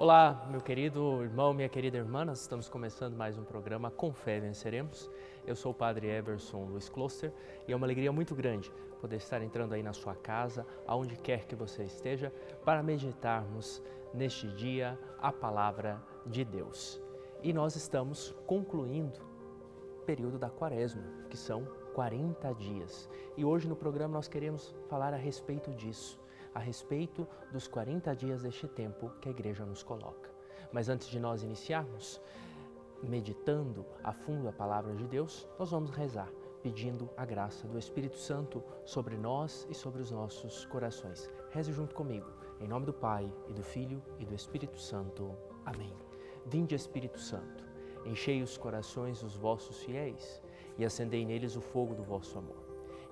Olá, meu querido irmão, minha querida irmã, nós estamos começando mais um programa Com Fé Venceremos. Eu sou o Padre Everson Luiz Kloster e é uma alegria muito grande poder estar entrando aí na sua casa, aonde quer que você esteja, para meditarmos neste dia a Palavra de Deus. E nós estamos concluindo o período da Quaresma, que são 40 dias. E hoje no programa nós queremos falar a respeito disso, a respeito dos 40 dias deste tempo que a Igreja nos coloca. Mas antes de nós iniciarmos, meditando a fundo a Palavra de Deus, nós vamos rezar, pedindo a graça do Espírito Santo sobre nós e sobre os nossos corações. Reze junto comigo, em nome do Pai, e do Filho, e do Espírito Santo. Amém. Vinde, Espírito Santo, enchei os corações dos vossos fiéis e acendei neles o fogo do vosso amor.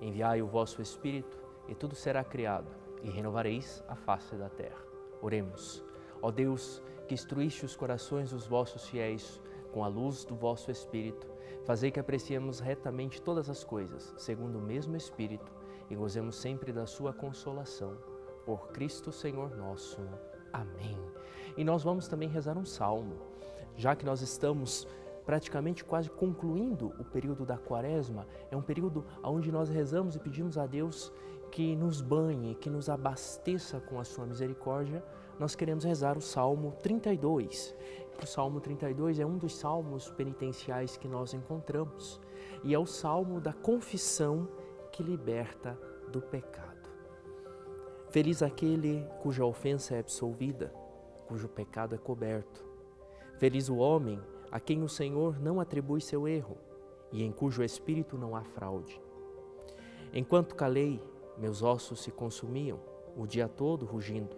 Enviai o vosso Espírito e tudo será criado, e renovareis a face da terra. Oremos. Ó Deus, que instruíste os corações dos vossos fiéis com a luz do vosso Espírito, fazei que apreciemos retamente todas as coisas, segundo o mesmo Espírito, e gozemos sempre da sua consolação. Por Cristo Senhor nosso. Amém. E nós vamos também rezar um salmo, já que nós estamos praticamente quase concluindo o período da Quaresma. É um período onde nós rezamos e pedimos a Deus que nos banhe, que nos abasteça com a sua misericórdia. Nós queremos rezar o Salmo 32. O Salmo 32 é um dos salmos penitenciais que nós encontramos e é o salmo da confissão que liberta do pecado. Feliz aquele cuja ofensa é absolvida, cujo pecado é coberto. Feliz o homem a quem o Senhor não atribui seu erro e em cujo espírito não há fraude. Enquanto calei, meus ossos se consumiam, o dia todo rugindo,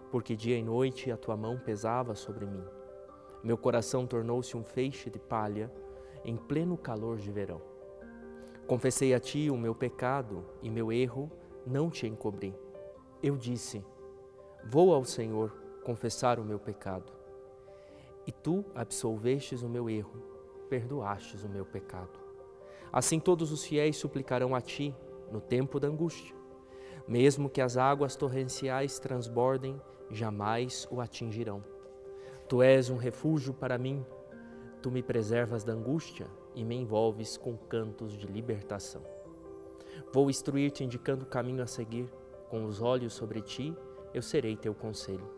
porque dia e noite a tua mão pesava sobre mim. Meu coração tornou-se um feixe de palha em pleno calor de verão. Confessei a ti o meu pecado e meu erro não te encobri. Eu disse, vou ao Senhor confessar o meu pecado. E tu absolvestes o meu erro, perdoastes o meu pecado. Assim todos os fiéis suplicarão a ti no tempo da angústia. Mesmo que as águas torrenciais transbordem, jamais o atingirão. Tu és um refúgio para mim, tu me preservas da angústia e me envolves com cantos de libertação. Vou instruir-te indicando o caminho a seguir, com os olhos sobre ti, eu serei teu conselho.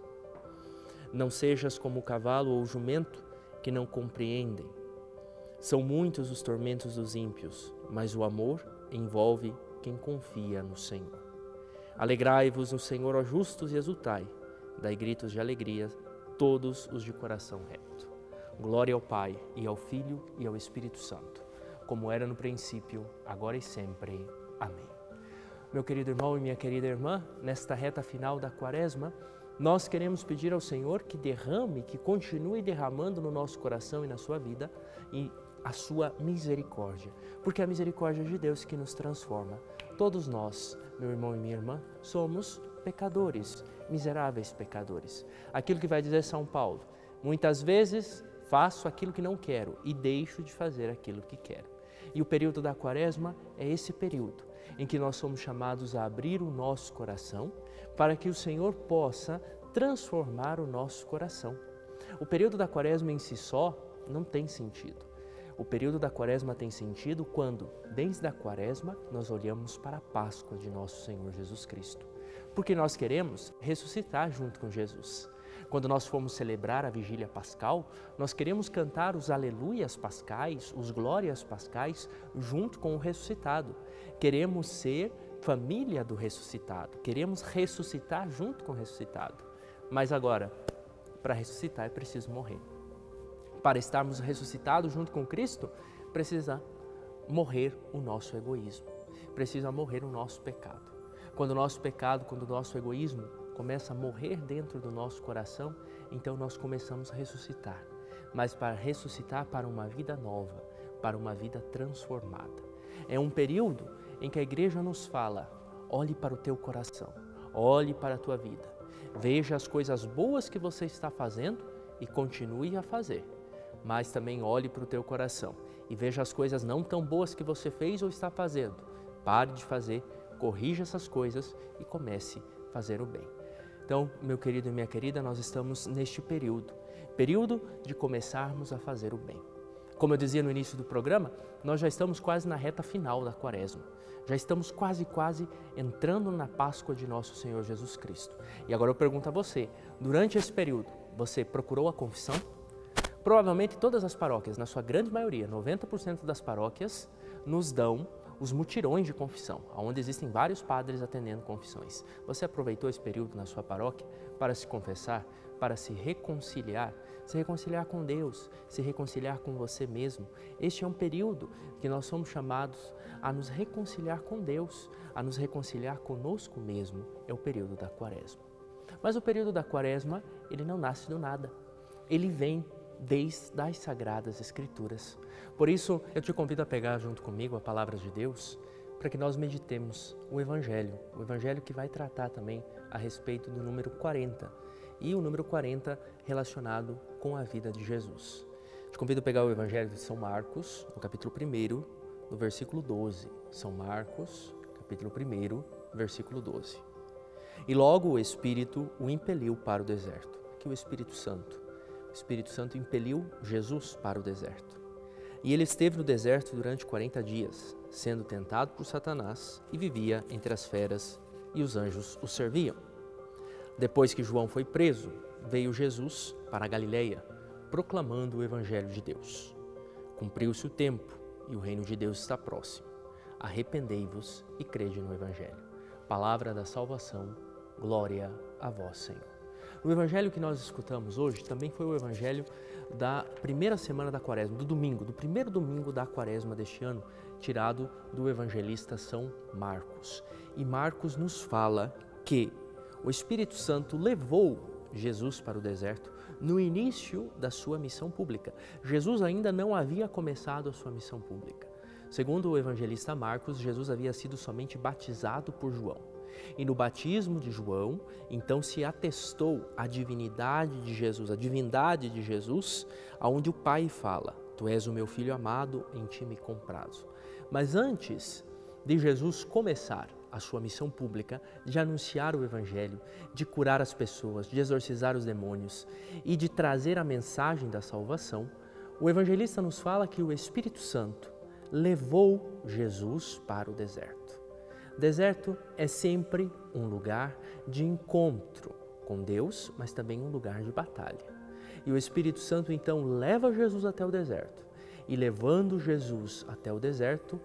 Não sejas como o cavalo ou o jumento que não compreendem. São muitos os tormentos dos ímpios, mas o amor envolve quem confia no Senhor. Alegrai-vos no Senhor, ó justos, e exultai. Dai gritos de alegria, todos os de coração reto. Glória ao Pai, e ao Filho, e ao Espírito Santo, como era no princípio, agora e sempre. Amém. Meu querido irmão e minha querida irmã, nesta reta final da Quaresma, nós queremos pedir ao Senhor que derrame, que continue derramando no nosso coração e na sua vida e a sua misericórdia, porque é a misericórdia de Deus que nos transforma. Todos nós, meu irmão e minha irmã, somos pecadores, miseráveis pecadores. Aquilo que vai dizer São Paulo, muitas vezes faço aquilo que não quero e deixo de fazer aquilo que quero. E o período da Quaresma é esse período em que nós somos chamados a abrir o nosso coração para que o Senhor possa transformar o nosso coração. O período da Quaresma em si só não tem sentido. O período da Quaresma tem sentido quando, desde a Quaresma, nós olhamos para a Páscoa de nosso Senhor Jesus Cristo. Porque nós queremos ressuscitar junto com Jesus. Quando nós formos celebrar a Vigília Pascal, nós queremos cantar os Aleluias Pascais, os Glórias Pascais, junto com o ressuscitado. Queremos ser família do ressuscitado, queremos ressuscitar junto com o ressuscitado. Mas agora, para ressuscitar é preciso morrer. Para estarmos ressuscitados junto com Cristo, precisa morrer o nosso egoísmo, precisa morrer o nosso pecado. Quando o nosso pecado, quando o nosso egoísmo começa a morrer dentro do nosso coração, então nós começamos a ressuscitar. Mas para ressuscitar para uma vida nova, para uma vida transformada. É um período em que a Igreja nos fala, olhe para o teu coração, olhe para a tua vida, veja as coisas boas que você está fazendo e continue a fazer. Mas também olhe para o teu coração e veja as coisas não tão boas que você fez ou está fazendo. Pare de fazer, corrija essas coisas e comece a fazer o bem. Então, meu querido e minha querida, nós estamos neste período de começarmos a fazer o bem. Como eu dizia no início do programa, nós já estamos quase na reta final da Quaresma. Já estamos quase entrando na Páscoa de nosso Senhor Jesus Cristo. E agora eu pergunto a você, durante esse período, você procurou a confissão? Provavelmente todas as paróquias, na sua grande maioria, 90% das paróquias, nos dão os mutirões de confissão, onde existem vários padres atendendo confissões. Você aproveitou esse período na sua paróquia para se confessar, para se reconciliar com Deus, se reconciliar com você mesmo? Este é um período que nós somos chamados a nos reconciliar com Deus, a nos reconciliar conosco mesmo. É o período da Quaresma. Mas o período da Quaresma, ele não nasce do nada. Ele vem desde as Sagradas Escrituras. Por isso, eu te convido a pegar junto comigo a Palavra de Deus, para que nós meditemos o Evangelho que vai tratar também a respeito do número 40, e o número 40 relacionado com a vida de Jesus. Te convido a pegar o Evangelho de São Marcos, no capítulo 1, no versículo 12. São Marcos, capítulo 1, versículo 12. E logo o Espírito o impeliu para o deserto. Aqui o Espírito Santo impeliu Jesus para o deserto. E ele esteve no deserto durante 40 dias, sendo tentado por Satanás, e vivia entre as feras, e os anjos o serviam. Depois que João foi preso, veio Jesus para a Galileia, proclamando o Evangelho de Deus. Cumpriu-se o tempo, e o reino de Deus está próximo. Arrependei-vos e crede no Evangelho. Palavra da salvação, glória a vós, Senhor. O Evangelho que nós escutamos hoje também foi o Evangelho da primeira semana da Quaresma, do primeiro domingo da Quaresma deste ano, tirado do evangelista São Marcos. E Marcos nos fala que o Espírito Santo levou Jesus para o deserto no início da sua missão pública. Jesus ainda não havia começado a sua missão pública. Segundo o evangelista Marcos, Jesus havia sido somente batizado por João. E no batismo de João, então se atestou a divindade de Jesus, aonde o Pai fala: Tu és o meu Filho amado, em ti me comprazo. Mas antes de Jesus começar a sua missão pública, de anunciar o Evangelho, de curar as pessoas, de exorcizar os demônios e de trazer a mensagem da salvação, o evangelista nos fala que o Espírito Santo levou Jesus para o deserto. Deserto é sempre um lugar de encontro com Deus, mas também um lugar de batalha. E o Espírito Santo então leva Jesus até o deserto. E levando Jesus até o deserto,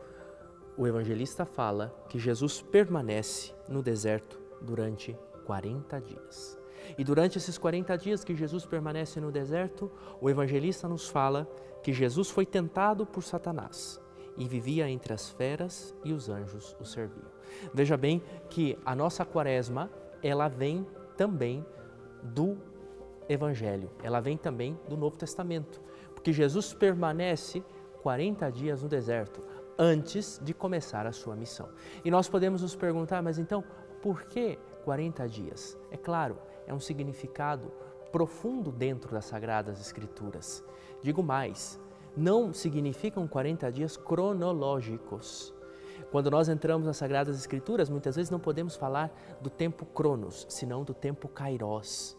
o evangelista fala que Jesus permanece no deserto durante 40 dias. E durante esses 40 dias que Jesus permanece no deserto, o evangelista nos fala que Jesus foi tentado por Satanás e vivia entre as feras e os anjos o serviam. Veja bem que a nossa Quaresma, ela vem também do Evangelho, ela vem também do Novo Testamento, porque Jesus permanece 40 dias no deserto antes de começar a sua missão. E nós podemos nos perguntar, mas então, por que 40 dias? É claro, é um significado profundo dentro das Sagradas Escrituras. Digo mais, não significam 40 dias cronológicos. Quando nós entramos nas Sagradas Escrituras, muitas vezes não podemos falar do tempo cronos, senão do tempo kairos.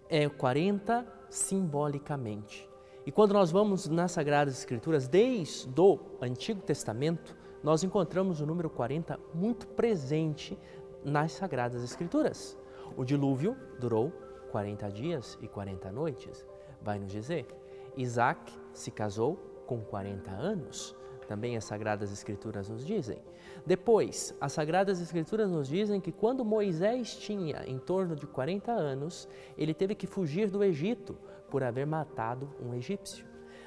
É 40 simbolicamente. E quando nós vamos nas Sagradas Escrituras, desde o Antigo Testamento, nós encontramos o número 40 muito presente nas Sagradas Escrituras. O dilúvio durou 40 dias e 40 noites, vai nos dizer. Isaac se casou com 40 anos, também as Sagradas Escrituras nos dizem. Depois, as Sagradas Escrituras nos dizem que quando Moisés tinha em torno de 40 anos, ele teve que fugir do Egito por haver matado um egípcio.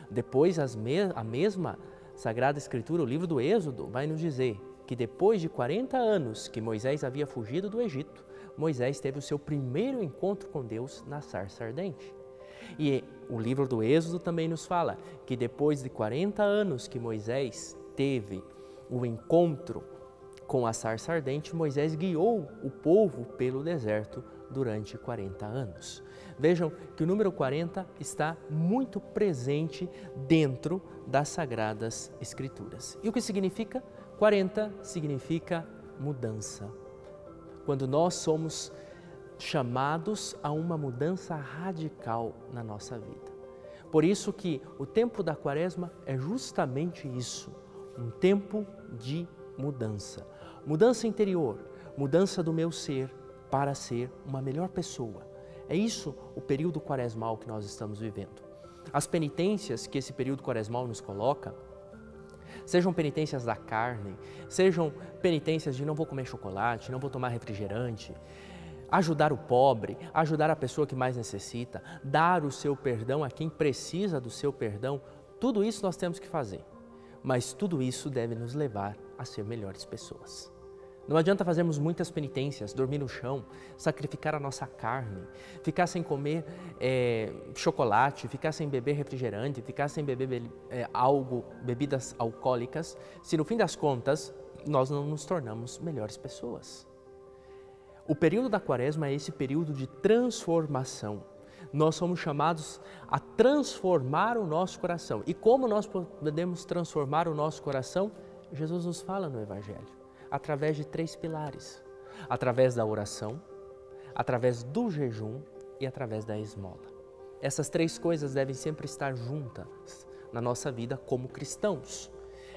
Depois, a mesma Sagrada Escritura, o livro do Êxodo, vai nos dizer que depois de 40 anos que Moisés havia fugido do Egito, Moisés teve o seu primeiro encontro com Deus na sarça ardente. E o livro do Êxodo também nos fala que depois de 40 anos que Moisés teve o encontro com a sarça ardente, Moisés guiou o povo pelo deserto durante 40 anos. Vejam que o número 40 está muito presente dentro das Sagradas Escrituras. E o que significa? 40 significa mudança. Quando nós somos chamados a uma mudança radical na nossa vida. Por isso que o tempo da Quaresma é justamente isso, um tempo de mudança. Mudança interior, mudança do meu ser para ser uma melhor pessoa. É isso o período quaresmal que nós estamos vivendo. As penitências que esse período quaresmal nos coloca, sejam penitências da carne, sejam penitências de não vou comer chocolate, não vou tomar refrigerante, ajudar o pobre, ajudar a pessoa que mais necessita, dar o seu perdão a quem precisa do seu perdão, tudo isso nós temos que fazer. Mas tudo isso deve nos levar a ser melhores pessoas. Não adianta fazermos muitas penitências, dormir no chão, sacrificar a nossa carne, ficar sem comer chocolate, ficar sem beber refrigerante, ficar sem beber bebidas alcoólicas, se no fim das contas nós não nos tornamos melhores pessoas. O período da Quaresma é esse período de transformação. Nós somos chamados a transformar o nosso coração. E como nós podemos transformar o nosso coração? Jesus nos fala no Evangelho. Através de 3 pilares, através da oração, através do jejum e através da esmola. Essas 3 coisas devem sempre estar juntas na nossa vida como cristãos.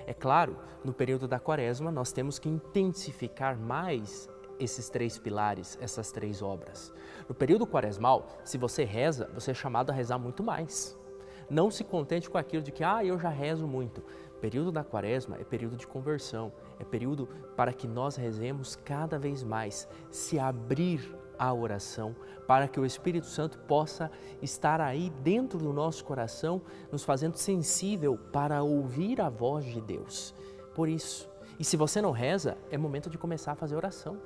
É claro, no período da Quaresma nós temos que intensificar mais esses 3 pilares, essas 3 obras. No período quaresmal, se você reza, você é chamado a rezar muito mais. Não se contente com aquilo de que, eu já rezo muito. O período da Quaresma é período de conversão, é período para que nós rezemos cada vez mais, se abrir à oração, para que o Espírito Santo possa estar aí dentro do nosso coração, nos fazendo sensível para ouvir a voz de Deus. Por isso, e se você não reza, é momento de começar a fazer oração.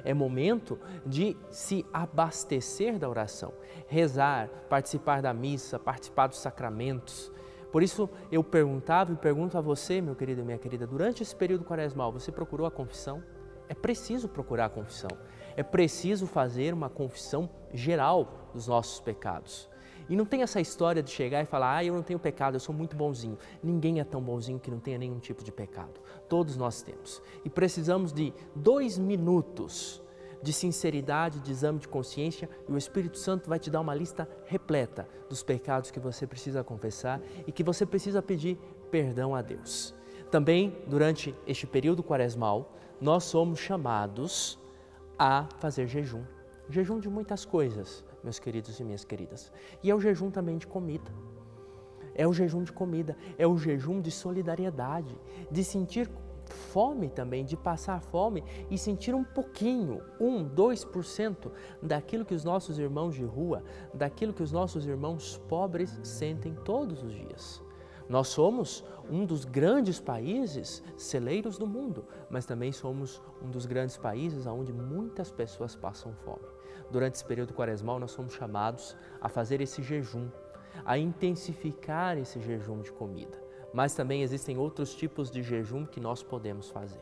É momento de se abastecer da oração, rezar, participar da missa, participar dos sacramentos. Por isso eu perguntava e pergunto a você, meu querido e minha querida, durante esse período quaresmal, você procurou a confissão? É preciso procurar a confissão. É preciso fazer uma confissão geral dos nossos pecados. E não tem essa história de chegar e falar, eu não tenho pecado, eu sou muito bonzinho. Ninguém é tão bonzinho que não tenha nenhum tipo de pecado. Todos nós temos. E precisamos de 2 minutos de sinceridade, de exame de consciência, e o Espírito Santo vai te dar uma lista repleta dos pecados que você precisa confessar e que você precisa pedir perdão a Deus. Também, durante este período quaresmal, nós somos chamados a fazer jejum. Jejum de muitas coisas, meus queridos e minhas queridas. E é o jejum também de comida. É o jejum de comida, é o jejum de solidariedade, de sentir fome também, de passar fome e sentir um pouquinho, 2% daquilo que os nossos irmãos de rua, daquilo que os nossos irmãos pobres sentem todos os dias. Nós somos um dos grandes países celeiros do mundo, mas também somos um dos grandes países onde muitas pessoas passam fome. Durante esse período quaresmal, nós somos chamados a fazer esse jejum, a intensificar esse jejum de comida. Mas também existem outros tipos de jejum que nós podemos fazer.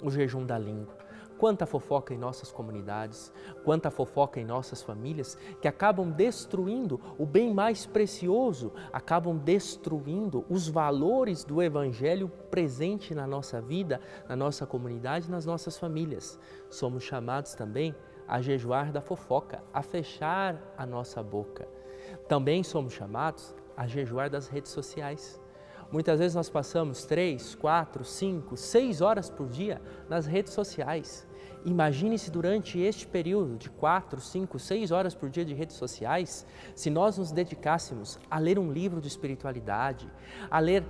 O jejum da língua. Quanta fofoca em nossas comunidades, quanta fofoca em nossas famílias, que acabam destruindo o bem mais precioso, acabam destruindo os valores do Evangelho presente na nossa vida, na nossa comunidade, nas nossas famílias. Somos chamados também a jejuar da fofoca, a fechar a nossa boca. Também somos chamados a jejuar das redes sociais. Muitas vezes nós passamos 3, 4, 5, 6 horas por dia nas redes sociais. Imagine-se durante este período de 4, 5, 6 horas por dia de redes sociais, se nós nos dedicássemos a ler um livro de espiritualidade, a ler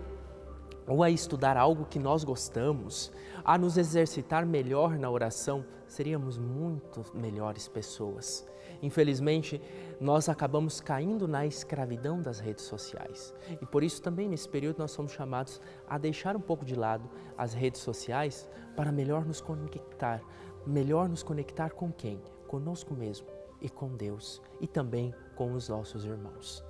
ou a estudar algo que nós gostamos, a nos exercitar melhor na oração, seríamos muito melhores pessoas. Infelizmente, nós acabamos caindo na escravidão das redes sociais. E por isso também nesse período nós somos chamados a deixar um pouco de lado as redes sociais para melhor nos conectar. Melhor nos conectar com quem? Conosco mesmo e com Deus e também com os nossos irmãos.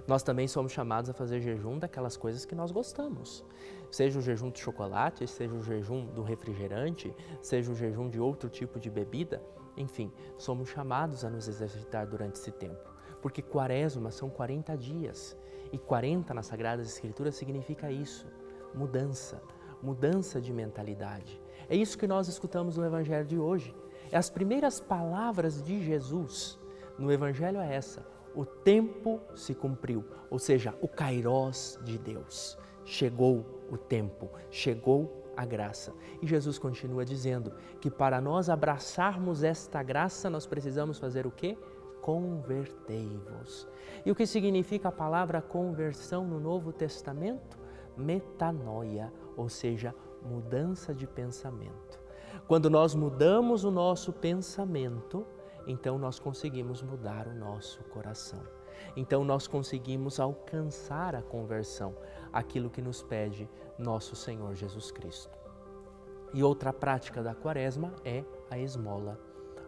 Nós também somos chamados a fazer jejum daquelas coisas que nós gostamos. Seja o jejum do chocolate, seja o jejum do refrigerante, seja o jejum de outro tipo de bebida. Enfim, somos chamados a nos exercitar durante esse tempo, porque quaresma são 40 dias e 40 nas Sagradas Escrituras significa isso, mudança de mentalidade. É isso que nós escutamos no Evangelho de hoje. As primeiras palavras de Jesus no Evangelho é essa: o tempo se cumpriu, ou seja, o kairós de Deus. Chegou o tempo, chegou a graça. E Jesus continua dizendo que para nós abraçarmos esta graça, nós precisamos fazer o quê? Convertei-vos. E o que significa a palavra conversão no Novo Testamento? Metanoia, ou seja, mudança de pensamento. Quando nós mudamos o nosso pensamento, então nós conseguimos mudar o nosso coração. Então nós conseguimos alcançar a conversão, aquilo que nos pede nosso Senhor Jesus Cristo. E outra prática da Quaresma é a esmola,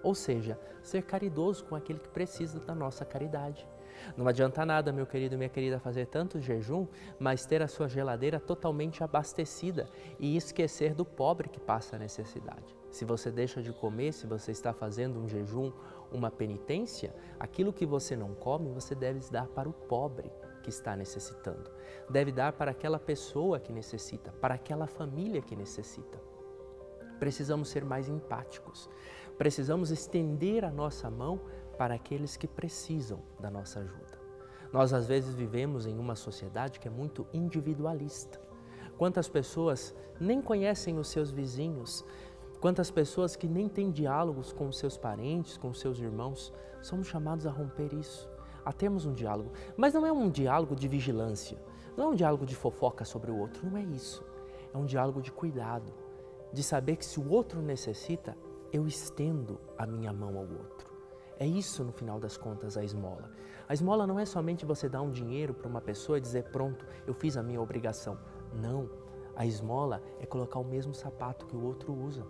ou seja, ser caridoso com aquele que precisa da nossa caridade. Não adianta nada, meu querido e minha querida, fazer tanto jejum, mas ter a sua geladeira totalmente abastecida e esquecer do pobre que passa necessidade. Se você deixa de comer, se você está fazendo um jejum, uma penitência, aquilo que você não come, você deve dar para o pobre que está necessitando. Deve dar para aquela pessoa que necessita, para aquela família que necessita. Precisamos ser mais empáticos. Precisamos estender a nossa mão para aqueles que precisam da nossa ajuda. Nós, às vezes, vivemos em uma sociedade que é muito individualista. Quantas pessoas nem conhecem os seus vizinhos, quantas pessoas que nem têm diálogos com os seus parentes, com os seus irmãos. Somos chamados a romper isso, a termos um diálogo. Mas não é um diálogo de vigilância, não é um diálogo de fofoca sobre o outro, não é isso. É um diálogo de cuidado, de saber que se o outro necessita, eu estendo a minha mão ao outro. É isso, no final das contas, a esmola. A esmola não é somente você dar um dinheiro para uma pessoa e dizer, pronto, eu fiz a minha obrigação. Não, a esmola é colocar o mesmo sapato que o outro usa.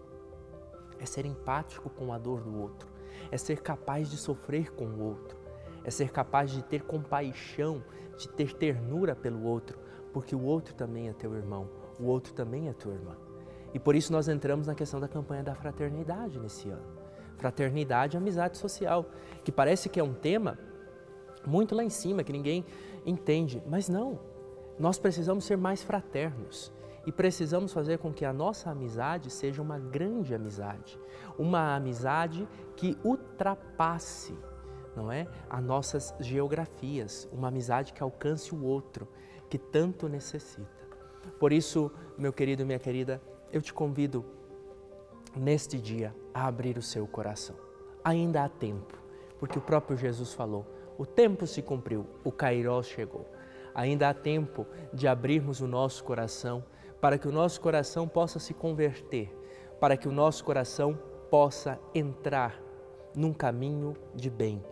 É ser empático com a dor do outro. É ser capaz de sofrer com o outro. É ser capaz de ter compaixão, de ter ternura pelo outro, porque o outro também é teu irmão, o outro também é tua irmã. E por isso nós entramos na questão da campanha da fraternidade nesse ano. Fraternidade e amizade social, que parece que é um tema muito lá em cima, que ninguém entende, mas não. Nós precisamos ser mais fraternos e precisamos fazer com que a nossa amizade seja uma grande amizade, uma amizade que ultrapasse, não é, as nossas geografias, uma amizade que alcance o outro, que tanto necessita. Por isso, meu querido e minha querida, eu te convido neste dia a abrir o seu coração. Ainda há tempo, porque o próprio Jesus falou, o tempo se cumpriu, o kairós chegou. Ainda há tempo de abrirmos o nosso coração para que o nosso coração possa se converter, para que o nosso coração possa entrar num caminho de bem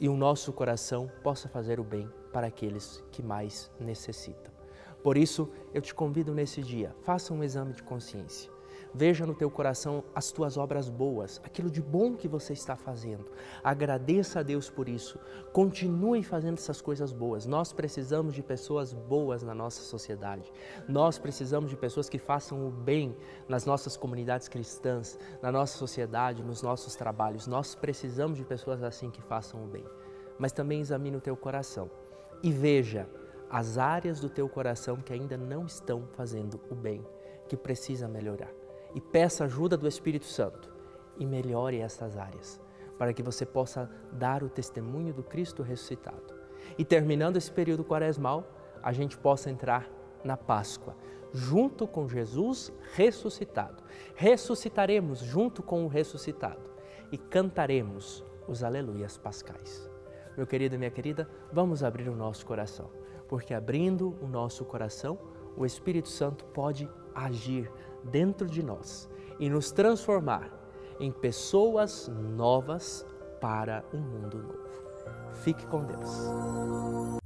e o nosso coração possa fazer o bem para aqueles que mais necessitam. Por isso, eu te convido nesse dia, faça um exame de consciência. Veja no teu coração as tuas obras boas, aquilo de bom que você está fazendo. Agradeça a Deus por isso. Continue fazendo essas coisas boas. Nós precisamos de pessoas boas na nossa sociedade. Nós precisamos de pessoas que façam o bem nas nossas comunidades cristãs, na nossa sociedade, nos nossos trabalhos. Nós precisamos de pessoas assim que façam o bem. Mas também examine o teu coração e veja as áreas do teu coração que ainda não estão fazendo o bem, que precisa melhorar. E peça ajuda do Espírito Santo e melhore essas áreas, para que você possa dar o testemunho do Cristo ressuscitado. E terminando esse período quaresmal, a gente possa entrar na Páscoa, junto com Jesus ressuscitado. Ressuscitaremos junto com o ressuscitado e cantaremos os aleluias pascais. Meu querido e minha querida, vamos abrir o nosso coração, porque abrindo o nosso coração, o Espírito Santo pode agir dentro de nós e nos transformar em pessoas novas para um mundo novo. Fique com Deus.